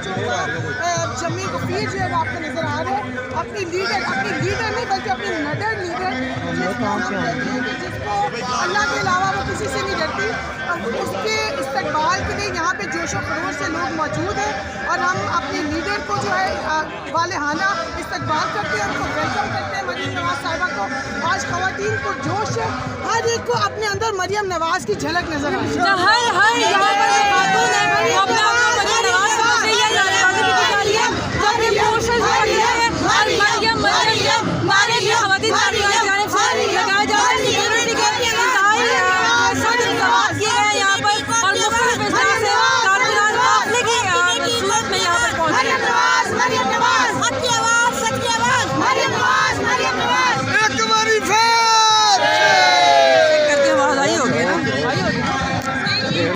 जम्मी गफीर जो है वो आपको नजर आ रहे हैं। अपनी लीडर नहीं बल्कि अपनी मदर लीडर जिसको अल्लाह के अलावा वो किसी से नहीं डरती, उसके इस्तकबाल के लिए यहाँ पे जोश व खरोश से लोग मौजूद हैं और हम अपनी लीडर को जो है वालेहाना इस्तकबाल करते हैं, उनको वेलकम करते हैं मरियम नवाज साहिबा को। आज ख़वातीन को जोश है, हर एक को अपने अंदर मरियम नवाज की झलक नजर आ रही है। हमारे लिए खवातीन